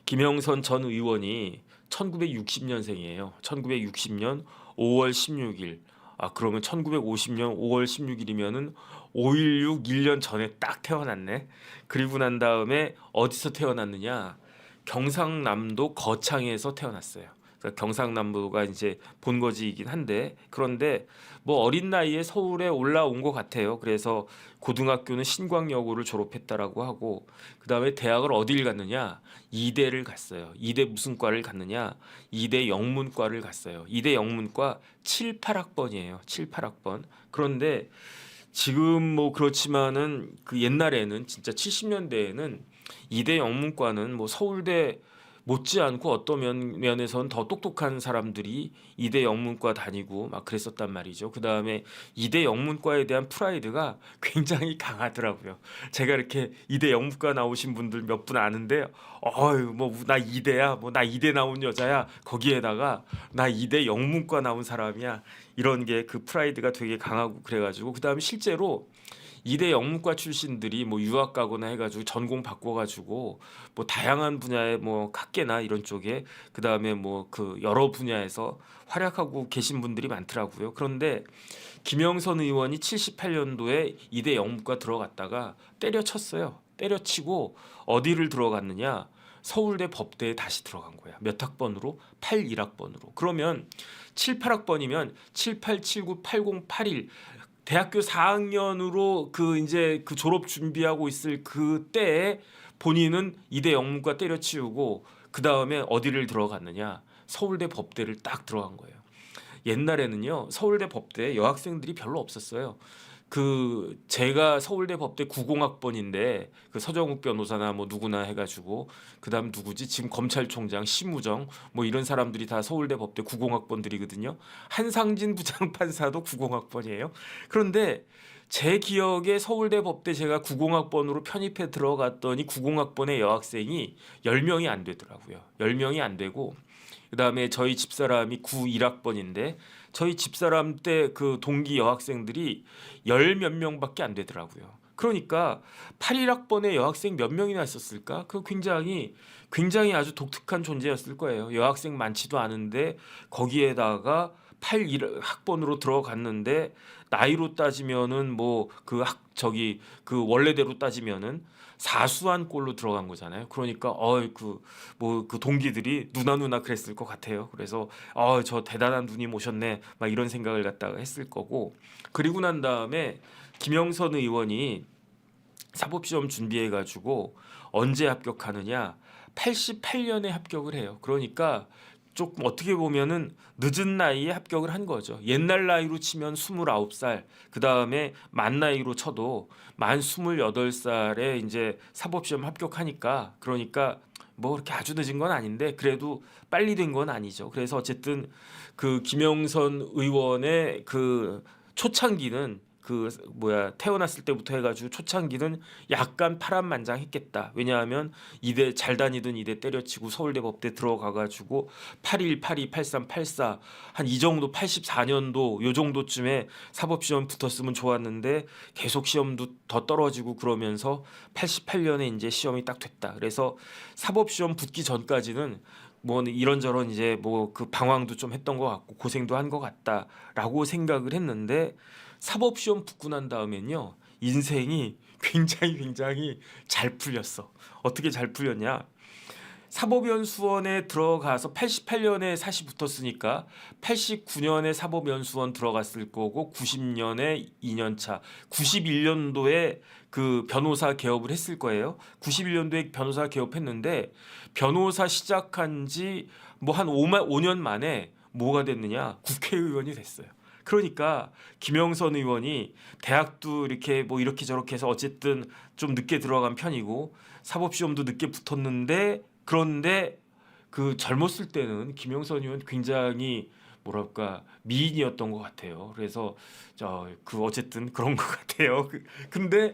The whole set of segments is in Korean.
김영선 전 의원이 1960년생이에요. 1960년 5월 16일. 그러면 1950년 5월 16일이면은 5.16 1년 전에 딱 태어났네. 그리고 난 다음에 어디서 태어났느냐? 경상남도 거창에서 태어났어요. 그러니까 경상남도가 이제 본거지이긴 한데, 그런데 뭐 어린 나이에 서울에 올라온 것 같아요. 그래서 고등학교는 신광여고를 졸업했다라고 하고, 그 다음에 대학을 어딜 갔느냐? 이대를 갔어요. 이대 무슨 과를 갔느냐? 이대 영문과를 갔어요. 이대 영문과 7, 8학번이에요. 7, 8학번. 그런데 지금 뭐 그렇지만은 그 옛날에는 진짜 70년대에는 이대 영문과는 뭐 서울대 못지않고 어떤 면에선 더 똑똑한 사람들이 이대 영문과 다니고 막 그랬었단 말이죠. 그 다음에 이대 영문과에 대한 프라이드가 굉장히 강하더라고요. 제가 이렇게 이대 영문과 나오신 분들 몇 분 아는데, 어유 뭐 나 이대야, 뭐 나 이대 나온 여자야, 거기에다가 나 이대 영문과 나온 사람이야, 이런 게 그 프라이드가 되게 강하고 그래가지고, 그 다음에 실제로 이대 영문과 출신들이 뭐 유학 가거나 해가지고 전공 바꿔가지고 뭐 다양한 분야의 뭐 학계나 이런 쪽에, 그 다음에 뭐 그 여러 분야에서 활약하고 계신 분들이 많더라고요. 그런데 김영선 의원이 78년도에 이대 영문과 들어갔다가 때려쳤어요. 때려치고 어디를 들어갔느냐? 서울대 법대에 다시 들어간 거야. 몇 학번으로? 81학번으로. 그러면 7, 8학번이면 7, 8, 7, 9, 80, 81, 대학교 4학년으로 그 이제 그 졸업 준비하고 있을 그때에 본인은 이대 영문과 때려치우고 그 다음에 어디를 들어갔느냐? 서울대 법대를 딱 들어간 거예요. 옛날에는요, 서울대 법대 여학생들이 별로 없었어요. 그 제가 서울대 법대 90학번인데 그 서정욱 변호사나 뭐 누구나 해가지고, 그다음 누구지, 지금 검찰총장 심우정 뭐 이런 사람들이 다 서울대 법대 90학번들이거든요. 한상진 부장판사도 90학번이에요. 그런데 제 기억에 서울대 법대 제가 90학번으로 편입해 들어갔더니 90학번의 여학생이 10명이 안 되더라고요. 10명이 안 되고, 그다음에 저희 집사람이 91학번인데 저희 집사람 때 그 동기 여학생들이 열 몇 명밖에 안 되더라고요. 그러니까 81학번에 여학생 몇 명이나 있었을까? 그 굉장히 아주 독특한 존재였을 거예요. 여학생 많지도 않은데 거기에다가 81학번으로 들어갔는데, 나이로 따지면은 뭐 그 저기 그 원래대로 따지면은 사수한 꼴로 들어간 거잖아요. 그러니까 그 뭐 그 동기들이 누나 그랬을 것 같아요. 그래서 저 대단한 누님 오셨네, 막 이런 생각을 갖다가 했을 거고. 그리고 난 다음에 김영선 의원이 사법시험 준비해 가지고 언제 합격하느냐? 88년에 합격을 해요. 그러니까 조금 어떻게 보면은 늦은 나이에 합격을 한 거죠. 옛날 나이로 치면 29살, 그 다음에 만 나이로 쳐도 만 28살에 이제 사법시험 합격하니까, 그러니까 뭐 그렇게 아주 늦은 건 아닌데 그래도 빨리 된 건 아니죠. 그래서 어쨌든 그 김영선 의원의 그 초창기는 그 뭐야, 태어났을 때부터 해가지고 초창기는 약간 파란만장했겠다. 왜냐하면 이대 잘 다니던 이대 때려치고 서울대 법대 들어가가지고 81, 82, 83, 84 한 이 정도, 84년도 요 정도쯤에 사법시험 붙었으면 좋았는데 계속 시험도 더 떨어지고 그러면서 88년에 이제 시험이 딱 됐다. 그래서 사법시험 붙기 전까지는 뭐 이런저런 이제 뭐 그 방황도 좀 했던 것 같고 고생도 한 것 같다라고 생각을 했는데, 사법시험 붙고 난 다음엔요, 인생이 굉장히 잘 풀렸어. 어떻게 잘 풀렸냐? 사법연수원에 들어가서 88년에 사시 붙었으니까 89년에 사법연수원 들어갔을 거고, 90년에 2년차, 91년도에 그 변호사 개업을 했을 거예요. 91년도에 변호사 개업했는데 변호사 시작한 지 뭐 한 5년 만에 뭐가 됐느냐? 국회의원이 됐어요. 그러니까 김영선 의원이 대학도 이렇게 뭐 이렇게 저렇게 해서 어쨌든 좀 늦게 들어간 편이고 사법시험도 늦게 붙었는데, 그런데 그 젊었을 때는 김영선 의원 굉장히 뭐랄까 미인이었던 것 같아요. 그래서 그 어쨌든 그런 것 같아요. 근데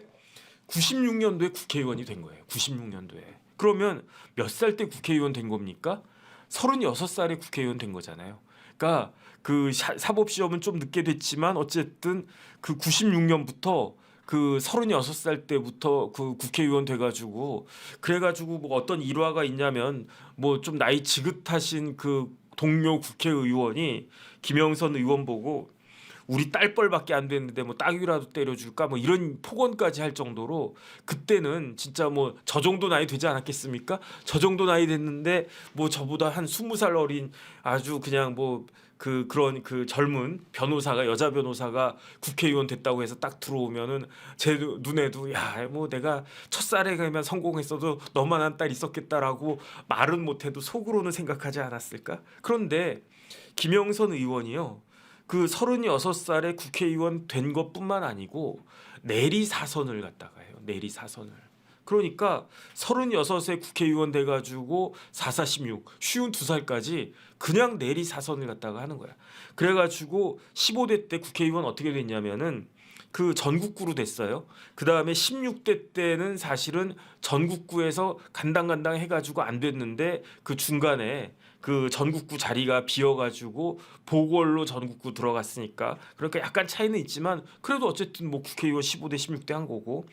96년도에 국회의원이 된 거예요. 96년도에. 그러면 몇 살 때 국회의원 된 겁니까? 36살에 국회의원 된 거잖아요. 그러니까 그 사법시험은 좀 늦게 됐지만 어쨌든 그 96년부터 그 36살 때부터 그 국회의원 돼가지고 그래가지고 뭐 어떤 일화가 있냐면 뭐 좀 나이 지긋하신 그 동료 국회의원이 김영선 의원 보고 우리 딸뻘밖에 안 됐는데 뭐 따귀라도 때려줄까 뭐 이런 폭언까지 할 정도로 그때는 진짜 뭐 저 정도 나이 되지 않았겠습니까? 저 정도 나이 됐는데 뭐 저보다 한 20살 어린 아주 그냥 뭐 그런 그 젊은 변호사가 여자 변호사가 국회의원 됐다고 해서 딱 들어오면은 제 눈에도 야 뭐 내가 첫살에 그러면 성공했어도 너만한 딸 있었겠다라고 말은 못해도 속으로는 생각하지 않았을까? 그런데 김영선 의원이요. 그 36살에 국회의원 된 것뿐만 아니고 내리 사선을 갖다가 해요. 내리 사선을. 그러니까 36세 국회의원 돼가지고 4416 52살까지 그냥 내리 사선을 갖다가 하는 거야. 그래가지고 15대 때 국회의원 어떻게 됐냐면은 그 전국구로 됐어요. 그 다음에 16대 때는 사실은 전국구에서 간당간당 해가지고 안 됐는데 그 중간에 그 전국구 자리가 비어가지고 보궐로 전국구 들어갔으니까 그러니까 약간 차이는 있지만 그래도 어쨌든 뭐 국회의원 15대 16대 한 거고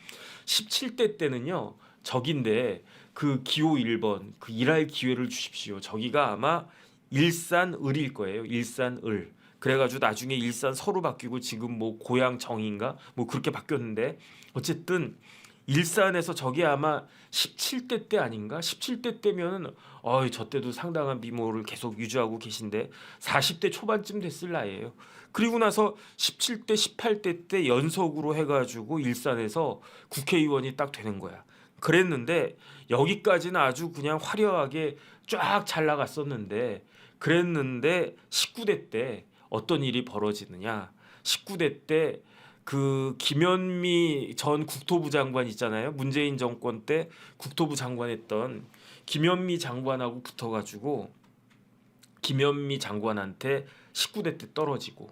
17대 때는요 적인데 그 기호 1번 그 일할 기회를 주십시오. 저기가 아마 일산을일 거예요. 일산을. 그래가지고 나중에 일산 서로 바뀌고 지금 뭐 고양 정인가 뭐 그렇게 바뀌었는데 어쨌든 일산에서 저게 아마 17대 때 아닌가? 17대 때면은 저 때도 상당한 미모를 계속 유지하고 계신데 40대 초반쯤 됐을 나이에요. 그리고 나서 17대 18대 때 연속으로 해가지고 일산에서 국회의원이 딱 되는 거야. 그랬는데 여기까지는 아주 그냥 화려하게 쫙 잘 나갔었는데 그랬는데 19대 때 어떤 일이 벌어지느냐? 19대 때 그 김현미 전 국토부 장관 있잖아요. 문재인 정권 때 국토부 장관했던 김현미 장관하고 붙어가지고 김현미 장관한테 19대 때 떨어지고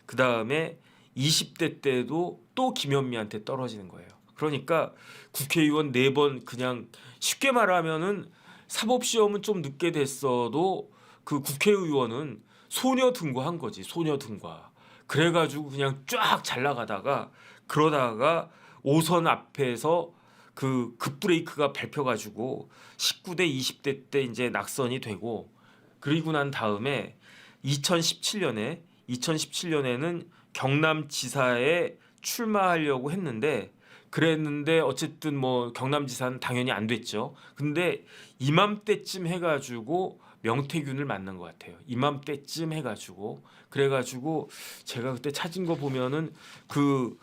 그 다음에 20대 때도 또 김현미한테 떨어지는 거예요. 그러니까 국회의원 4번 그냥 쉽게 말하면은 사법시험은 좀 늦게 됐어도 그 국회의원은 소녀 등과한 거지. 소녀 등과. 그래가지고 그냥 쫙 잘 나가다가 그러다가 5선 앞에서 그 급브레이크가 밟혀가지고 19대 20대 때 이제 낙선이 되고 그리고 난 다음에 2017년에는 경남지사에 출마하려고 했는데 그랬는데 어쨌든 뭐 경남지사는 당연히 안 됐죠. 근데 이맘때쯤 해가지고 명태균을 만난 것 같아요. 이맘때쯤 해가지고 그래가지고 제가 그때 찾은 거 보면은 그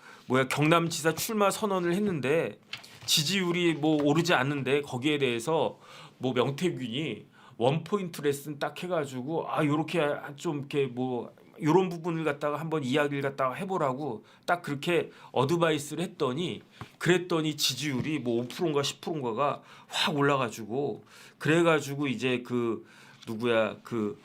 경남지사 출마 선언을 했는데 지지율이 뭐 오르지 않는데 거기에 대해서 뭐 명태균이 원포인트 레슨 딱 해가지고 요렇게 좀 이렇게 뭐 이런 부분을 갖다가 한번 이야기를 갖다가 해보라고 딱 그렇게 어드바이스를 그랬더니 지지율이 뭐 5%인가 10%인가가 확 올라가지고 그래가지고 이제 그 누구야 그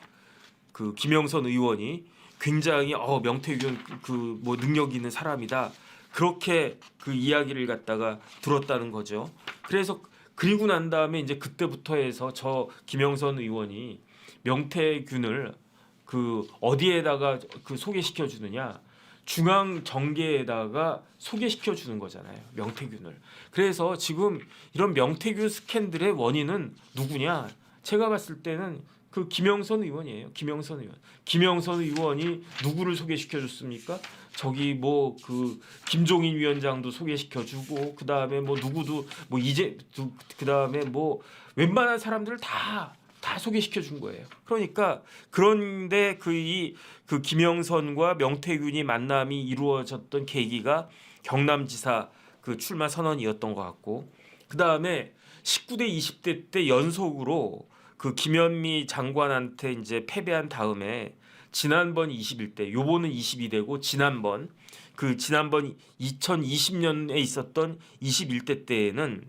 김영선 의원이 굉장히 명태균 그 뭐 능력 있는 사람이다 그렇게 그 이야기를 갖다가 들었다는 거죠. 그래서 그리고 난 다음에 이제 그때부터 해서 저 김영선 의원이 명태균을 그 어디에다가 그 소개시켜 주느냐 중앙 정계에다가 소개시켜 주는 거잖아요. 명태균을. 그래서 지금 이런 명태균 스캔들의 원인은 누구냐? 제가 봤을 때는 그 김영선 의원이에요. 김영선 의원. 김영선 의원이 누구를 소개시켜 줬습니까? 저기 뭐 그 김종인 위원장도 소개시켜 주고 그다음에 뭐 누구도 뭐 이제 그다음에 뭐 웬만한 사람들을 다 소개시켜 준 거예요. 그러니까 그런데 그 김영선과 명태균이 만남이 이루어졌던 계기가 경남지사 그 출마 선언이었던 것 같고 그다음에 19대 20대 때 연속으로 그 김현미 장관한테 이제 패배한 다음에 지난번 21대, 요번은 22대고 지난번 2020년에 있었던 21대 때에는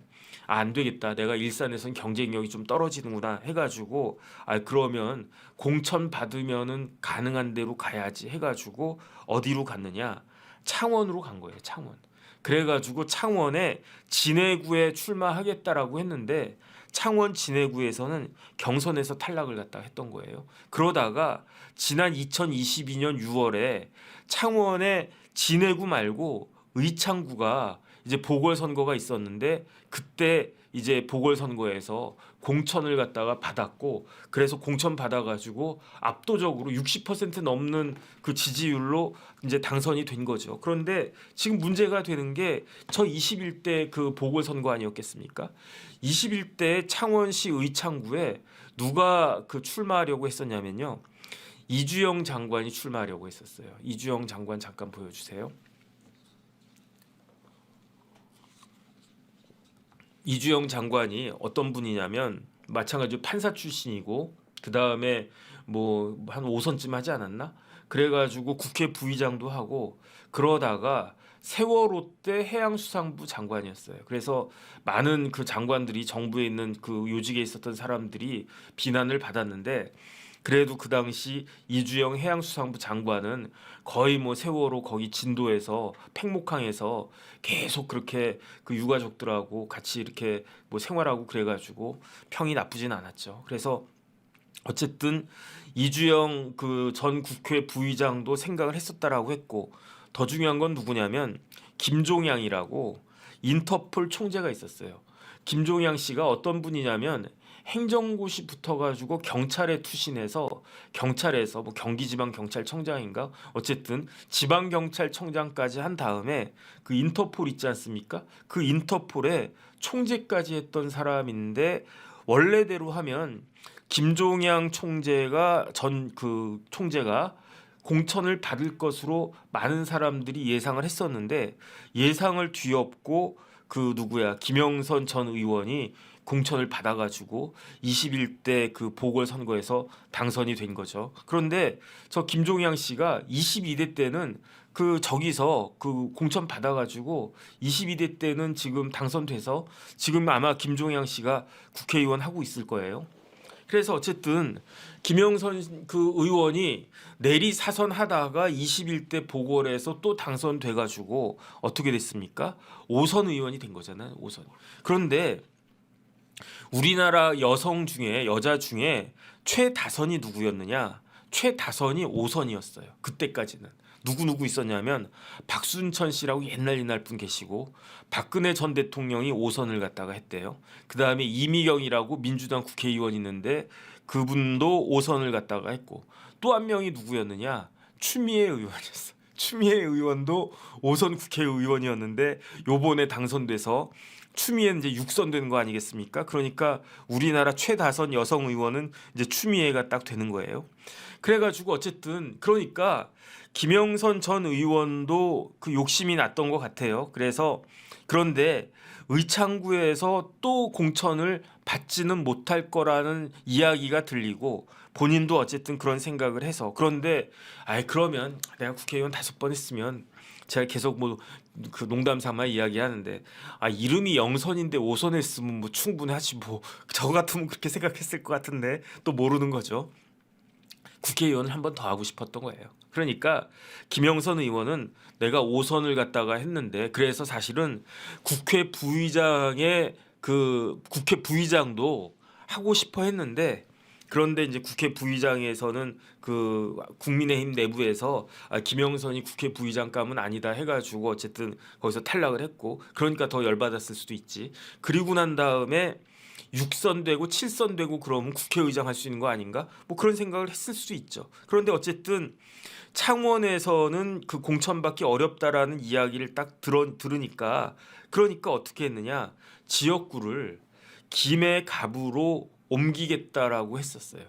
안 되겠다. 내가 일산에선 경쟁력이 좀 떨어지는구나 해가지고 그러면 공천 받으면은 가능한 대로 가야지 해가지고 어디로 갔느냐? 창원으로 간 거예요. 창원. 그래가지고 창원에 진해구에 출마하겠다라고 했는데 창원 진해구에서는 경선에서 탈락을 갖다 했던 거예요. 그러다가 지난 2022년 6월에 창원에 진해구 말고 의창구가 이제 보궐선거가 있었는데 그때 이제 보궐선거에서 공천을 갖다가 받았고 그래서 공천 받아가지고 압도적으로 60% 넘는 그 지지율로 이제 당선이 된 거죠. 그런데 지금 문제가 되는 게 저 21대 그 보궐선거 아니었겠습니까? 21대 창원시 의창구에 누가 그 출마하려고 했었냐면요. 이주영 장관이 출마하려고 했었어요. 이주영 장관 잠깐 보여주세요. 이주영 장관이 어떤 분이냐면 마찬가지로 판사 출신이고 그 다음에 뭐 한 5선쯤 하지 않았나? 그래가지고 국회 부의장도 하고 그러다가 세월호 때 해양수산부 장관이었어요. 그래서 많은 그 장관들이 정부에 있는 그 요직에 있었던 사람들이 비난을 받았는데 그래도 그 당시 이주영 해양수산부 장관은 거의 뭐 세월호 거기 진도에서 팽목항에서 계속 그렇게 그 유가족들하고 같이 이렇게 뭐 생활하고 그래가지고 평이 나쁘진 않았죠. 그래서 어쨌든 이주영 그 전 국회 부의장도 생각을 했었다라고 했고 더 중요한 건 누구냐면 김종양이라고 인터폴 총재가 있었어요. 김종양 씨가 어떤 분이냐면 행정고시 붙어가지고 경찰에 투신해서 경찰에서 뭐 경기지방경찰청장인가 어쨌든 지방경찰청장까지 한 다음에 그 인터폴 있지 않습니까? 그 인터폴에 총재까지 했던 사람인데 원래대로 하면 김종양 총재가 전 그 총재가 공천을 받을 것으로 많은 사람들이 예상을 했었는데 예상을 뒤엎고 그 누구야 김영선 전 의원이 공천을 받아가지고 21대 그 보궐선거에서 당선이 된 거죠. 그런데 저 김종양 씨가 22대 때는 그 저기서 그 공천 받아가지고 22대 때는 지금 당선돼서 지금 아마 김종양 씨가 국회의원 하고 있을 거예요. 그래서 어쨌든 김영선 그 의원이 내리 사선하다가 21대 보궐에서 또 당선돼가지고 어떻게 됐습니까? 5선 의원이 된 거잖아요. 5선. 그런데 우리나라 여성 중에 여자 중에 최다선이 누구였느냐? 최다선이 5선이었어요. 그때까지는. 누구 있었냐면 박순천 씨라고 옛날 분 계시고 박근혜 전 대통령이 5선을 갖다가 했대요. 그다음에 이미경이라고 민주당 국회의원 있는데 그분도 5선을 갖다가 했고 또 한 명이 누구였느냐? 추미애 의원이었어. 추미애 의원도 5선 국회의원이었는데 요번에 당선돼서 추미애는 이제 6선 되는 거 아니겠습니까? 그러니까 우리나라 최다선 여성 의원은 이제 추미애가 딱 되는 거예요. 그래가지고 어쨌든 그러니까 김영선 전 의원도 그 욕심이 났던 것 같아요. 그래서 그런데 의창구에서 또 공천을 받지는 못할 거라는 이야기가 들리고 본인도 어쨌든 그런 생각을 해서 그런데 그러면 내가 국회의원 5번 했으면 제가 계속 뭐 그 농담 삼아 이야기하는데 이름이 영선인데 5선 했으면 뭐 충분하지 뭐 저 같으면 그렇게 생각했을 것 같은데 또 모르는 거죠. 국회의원을 한 번 더 하고 싶었던 거예요. 그러니까 김영선 의원은 내가 5선을 갖다가 했는데 그래서 사실은 국회 부의장의 그 국회 부의장도 하고 싶어 했는데 그런데 이제 국회 부의장에서는 그 국민의힘 내부에서 김영선이 국회 부의장감은 아니다 해가지고 어쨌든 거기서 탈락을 했고 그러니까 더 열받았을 수도 있지. 그리고 난 다음에 6선 되고 7선 되고 그러면 국회의장 할 수 있는 거 아닌가? 뭐 그런 생각을 했을 수도 있죠. 그런데 어쨌든 창원에서는 그 공천받기 어렵다라는 이야기를 딱 들으니까 그러니까 어떻게 했느냐? 지역구를 김해 갑으로 옮기겠다라고 했었어요.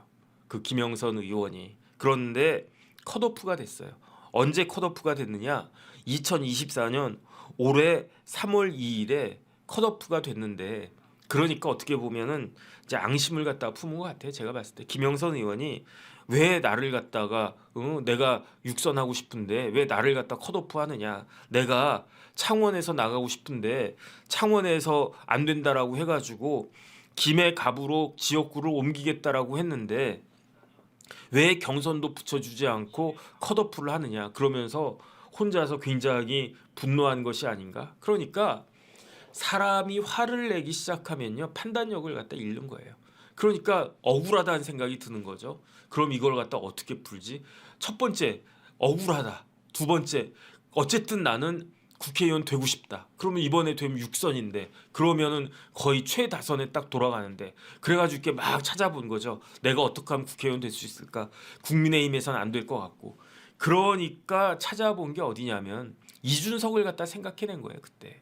그 김영선 의원이. 그런데 컷오프가 됐어요. 언제 컷오프가 됐느냐? 2024년 올해 3월 2일에 컷오프가 됐는데 그러니까 어떻게 보면은 이제 앙심을 갖다가 품은 것 같아요. 제가 봤을 때 김영선 의원이 왜 나를 갖다가 내가 6선 하고 싶은데 왜 나를 갖다 컷오프 하느냐? 내가 창원에서 나가고 싶은데 창원에서 안 된다라고 해가지고 김해 갑으로 지역구를 옮기겠다라고 했는데 왜 경선도 붙여주지 않고 컷오프를 하느냐? 그러면서 혼자서 굉장히 분노한 것이 아닌가? 그러니까 사람이 화를 내기 시작하면요 판단력을 갖다 잃는 거예요. 그러니까 억울하다는 생각이 드는 거죠. 그럼 이걸 갖다 어떻게 풀지? 첫 번째 억울하다. 두 번째 어쨌든 나는 국회의원 되고 싶다. 그러면 이번에 되면 6선인데 그러면은 거의 최다선에 딱 돌아가는데 그래가지고 이렇게 막 찾아본 거죠. 내가 어떻게 하면 국회의원 될 수 있을까? 국민의힘에서는 안 될 것 같고 그러니까 찾아본 게 어디냐면 이준석을 갖다 생각해낸 거예요 그때.